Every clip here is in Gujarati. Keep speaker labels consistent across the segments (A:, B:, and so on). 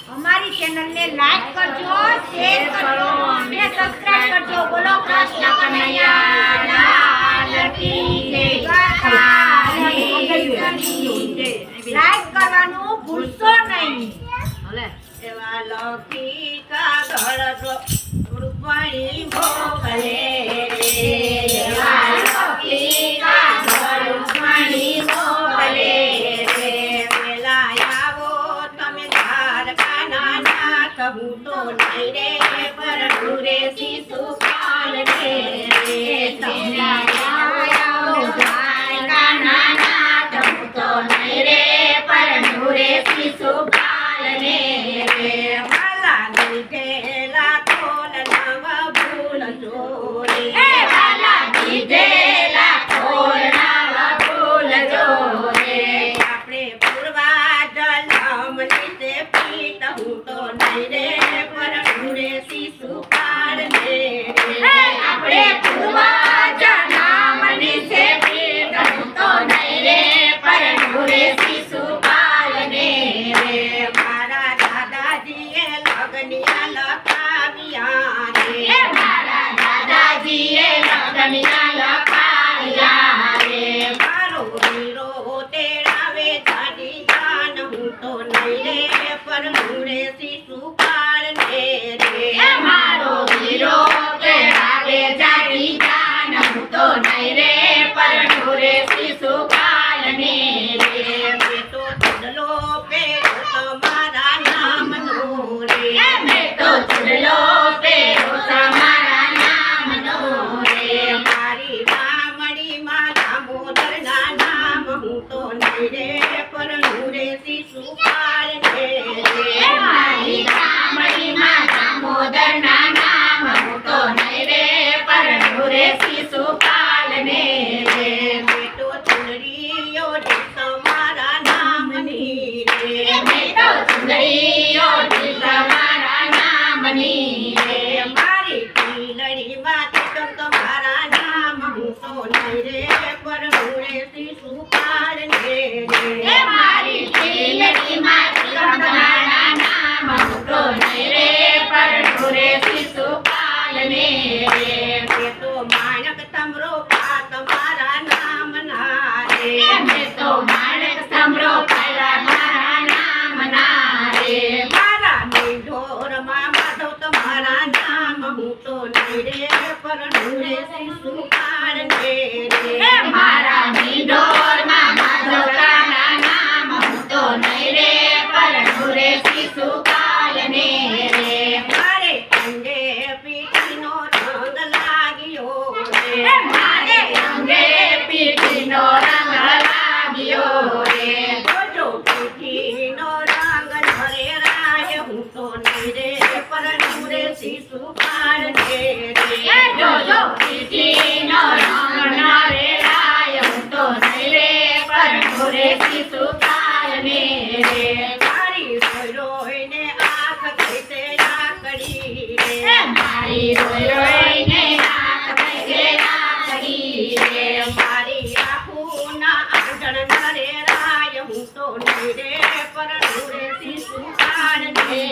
A: અમારી ચેનલને લાઈક કરજો, શેર કરજો અને સબસ્ક્રાઇબ કરજો. બોલો કૃષ્ણ કનૈયા લાલ કી જય. લાઈક કરવાનું ભૂલશો નહીં.
B: એવા લખી કાગળ રૂપાણી મોકલે એવા લખી કાગળ રૂપાણી મોકલે પેલા આવો તમે દ્વારકાના નાથ હું તો નહીં રે પરંતુ રે શિશુપાલ રે તમે આવો દ્વારકાના નાથ હું તો નહીં રે પરંતુ રે શિશુપાલ રે વાલા દીધેલા ખોલ નવ ભૂલ જોરે વાલા દીધેલા ખોલ નવ ભૂલ જોરે આપણે પૂર્વા જન્મ નીતે પીત હું તો નહીં રે પરંતુ રે શિશુપાલ રે આપણે પૂર્વા જન્મ નીતે પીત હું તો નહીં રે પરંતુ રે શિશુપાલ રે મારા દાદાજીએ લગનિયા લખાવ્યા રે મારા દાદાજીએ લગનિયા લખાવ્યા રે મારો વીરો તેડાવે જાડી જાન હું તો નહીં રે પરંતુ રે શિશુપાલ રે મારો વીરો તેડાવે જાડી જાન હું તો નહીં રે પરંતુ રે શિશુપાલ રે મેં તો ચૂડલો પહેર્યો તમારા નામનો રે મેં તો ચૂડલો પહેર્યો તમારા નામનો રે મારી રામડીમાં દામોદરના નામ હું તો નહીં રે પરંતુ રે શિશુપાલ રે મારી રામડીમાં દામોદરના નામ હું તો નહીં રે પરંતુ રે શિશુપાલ રે મેં તો ચૂંદડીઓ તમારા નામની રે મેં તો ચૂંદડીઓ તમારા નામની રે મારી ટીલડીમાં તમારા નામ હું તો નહીં રે પરંતુ રે શિશુપાલ રે મારી ટીલડીમાં તમારા નામ હું તો નહીં રે પરંતુ રે શિશુપાલ રે મેં તો માણક તમરો પા તમારા નામ ના રે મેં તો માણક તમરો પાયા મારા નામ ના રે મારા ઢોરમાં માધવ તમારા નામ હું તો નહીં રે પરંતુ રે શિશુપાલ રે મારા ઢોરમાં માધવ તારા નામ હું તો નહીં રે પરંતુ રે શિશુપાલ રે મારે અંગે પીઠીનો રંગ લાગ્યો રે મારે અંગે પીઠીનો રંગ લાગ્યો રે જોજો પીઠીનો રંગ નરે રાય હું તો નહીં રે પરંતુ રે શિશુપાલ રે જોજો પીઠીનો રંગ નરે રાય હું તો નહીં રે પરંતુ રે શિશુપાલ રે મારી રોઈને આંખ કઈતે રાખડી રે મારી રોઈને આંખ કઈતે રાખડી રે મારી આંખોના આંજણ નરે રાય હું તો નહીં રે પરંતુ રે શિશુપાલ રે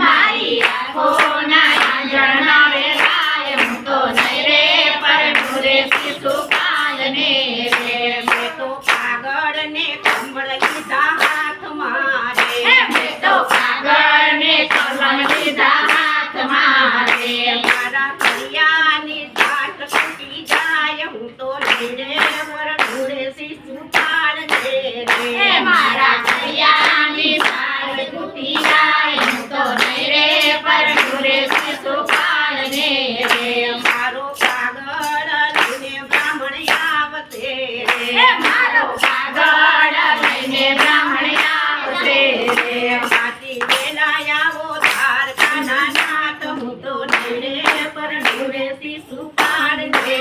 B: મારી આંખોના આંજણ નરે રાય હું તો નહીં રે પરંતુ રે શિશુપાલ રે મેં તો કાગળ ને કમળ લીધા હાથમાં રે મેં તો કાગળ ને કલમ લીધા હાથમાં રે મારા કરિયાની દાટ તૂટી જાય હું તો નહીં રે પરંતુ રે શિશુપાલ રે મારા કરિયાની દાટ તૂટી જાય હું તો નહીં રે પરંતુ રે શિશુપાલ રે મારો કાગળ લઈને બ્રાહ્મણ આવશે રે મારો કાગળ લઈને બ્રાહ્મણ આવશે રે માટી વેલા આવો દ્વારકાના નાથ હું તો નહીં રે પરંતુ રે શિશુપાલ રે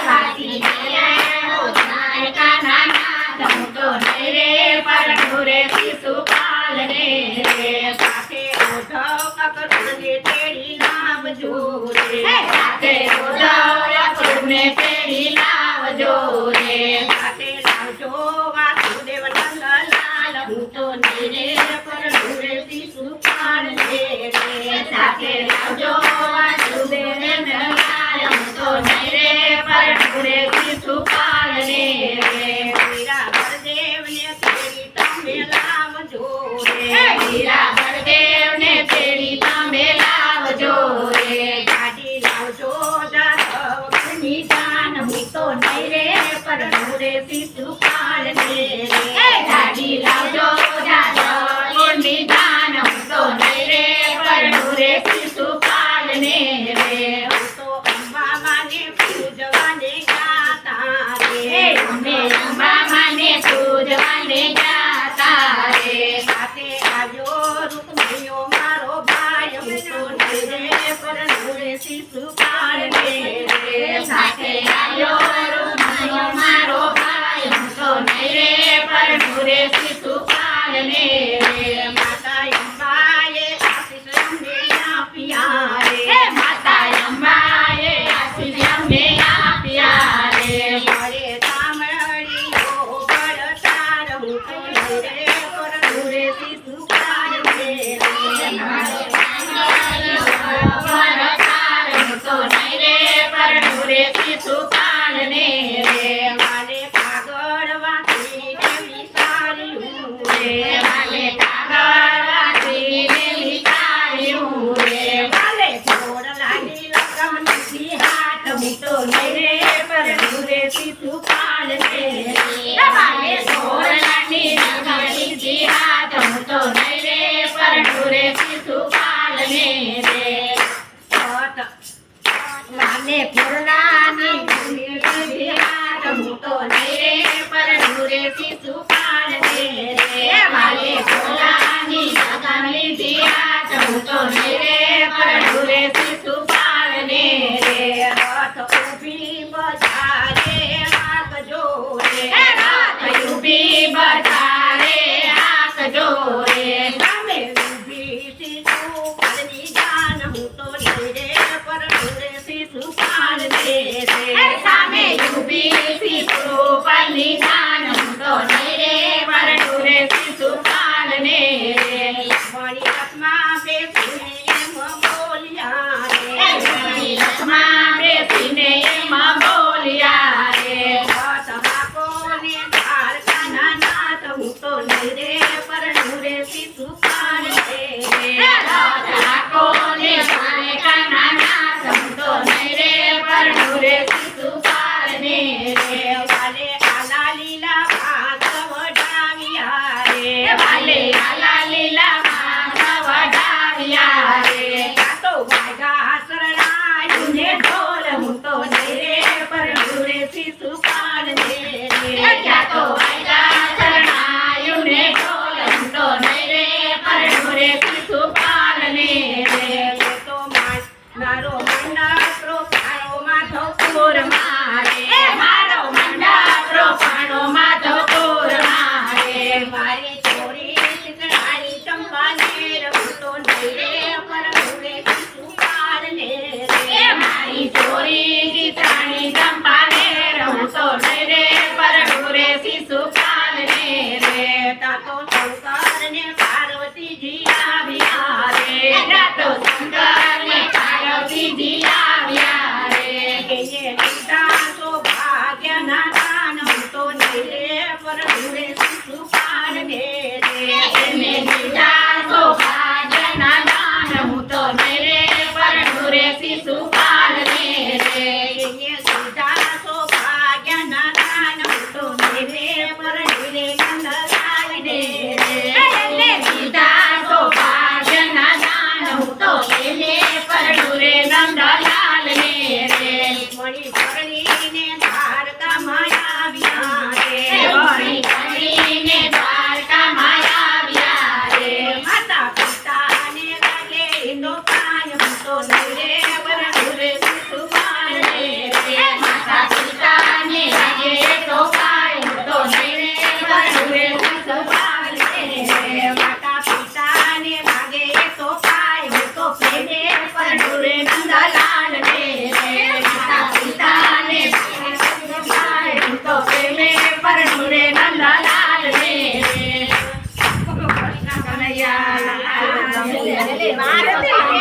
B: માટી વેલા આવો દ્વારકાના નાથ હું તો નહીં રે પરંતુ રે શિશુપાલ રે સાથે ઓઢવ કકરુને તેડી લાવજો રે સાથે ઓઢવ કકરુને તેડી લાવજો રે સાથે લાવજો વાસુદેવ નંદલાલ હું તો નહીં રે પરંતુ રે શિશુ સાથે લાવજો વાસુદેવને લાલ હું તો નહીં રે પરણું રે શિશુપાલને રે વીરા બળદેવને તેડી તમે લાવજો રે વીરા બળદેવને તેડી તમે લાવજો રે ગાડી લાવજો જાદવની જાન હું તો નહીં રે પરણું રે શિશુપાલને રે ગાડી લાવજો જાદવની જાન હું તો નહીં રે પરણું રે શિશુપાલને રે હું તો અંબા માને પૂજવાને ગાતા રે અમે અંબા માને પૂજવાને ગાતા રે સાથે આવ્યો રૂકમણીયો મારો ભાઈ હું તો નહીં રે પરણું રે શિશુપાલને રે સાથે આવ્યો રૂકમણીયો મારો ભાઈ હું તો નહીં રે પરણું રે શિશુપાલને રે માતા અંબાએ આશીષ અમને આપ્યા રે માતા અંબાએ આશીષ અમને આપ્યા રે મારે સાંભળીઓ પડતાર હું તો નહીં રે પરણું રે શિશુપાલને રે મારે સાંભળીઓ પડતાર હું તો નહીં રે પરણું રે શિશુપાલને રે મારે કાગળ વાંચી દેવી સાર્યું રે મારે કાગળ વાંચી દેવી સાર્યું રે મારે જોડ લાગી લગમની હાથ હું તો નહીં રે પરણું રે શિશુપાલને રે મારે જોડ લાગી લગમની હાથ હું તો નહીં રે પરણું રે શિશુપાલને રે માને પૂર્ણાની ગુણી હાથ હું તો નહીં રે પરણું રે શિશુપાલને રે મારે પૂર્ણાની ગુણી હાથ હું તો નહીં રે પરણું રે શિશુપાલને રે રથ ઊભી બજારે હાકજો રે રથ ઊભી બજારે હાકજો રે સામે ઊભી શિશુપાલની જાન હું તો નહીં રે પરણું રે શિશુપાલને રે સામે ઊભી શિશુપાલની જાન હું તો નહીં રે પરણું રે શિશુપાલને રે મણી રથમાં બેસીને એમ બોલ્યા રે મણી રથમાં બેસીને એમ બોલ્યા રે તમાકોને દ્વારકાના નાથ હું તો નહીં રે પરણું રે શિશુપાલને રે તમાકોને દ્વારકાના નાથ હું તો નહીં રે પરણું રે શિશુપાલને રે વાલે આલા લીલા ભાત વઢાવ્યા રે વાલે આલા લીલા ભાત વઢાવ્યા રે કાતો વાગા શરણાયું ને ઢોલ હું તો નહીં રે પરણું રે શિશુપાલને રે કાતો વાગા શરણાયું ને ઢોલ હું તો નહીં રે પરણું રે શિશુપાલને રે તો મારો મંડાત્રો પાણો માધવપુર મારે મારો મંડાત્રો પાણો માધવપુર મારે મારી ચોરી શીતળાની ચંપાનેર હું તો નહીં રે પરણું રે શિશુપાલને રે મારી ચોરી શીતળાની ચંપાનેર હું તો નહીં રે પરણું રે શિશુપાલને રે તાતો શંકરને પાર્વતીજી આવ્યા રે તાતો શંકરને પાર્વતીજી આવ્યા રે એને લીધા સૌભાગ્યના દાન હું તો નહીં રે પરણું રે શિશુપાલને રે એને લીધા સૌભાગ્યના દાન હું તો નહીં રે પરણું રે શિશુપાલને રે એને લીધા સૌભાગ્યના દાન હું તો નહીં રે પરણું રે નંદલાલને રે એને લીધા સૌભાગ્યના દાન હું તો નહીં રે પરણું રે નંદલાલને રે મણી પરણીને દ્વારકામાં આવ્યા રે મણી પરણીને દ્વારકામાં આવ્યા રે માતા પિતાને લાગે એનો કાય હું તો નહીં રે પરણું રે શિશુપાલને રે માતા પિતાને લાગે તો કાય હું તો નહીં રે પરણું રે શિશુપાલને રે માતા પિતાને લાગે તો કાય હું તો પ્રેમે પરણું રે નંદલાલને રે માતા પિતાને હું તો પ્રેમે પરણું રે નંદલાલને રે કૃષ્ણ કનૈયા લાલ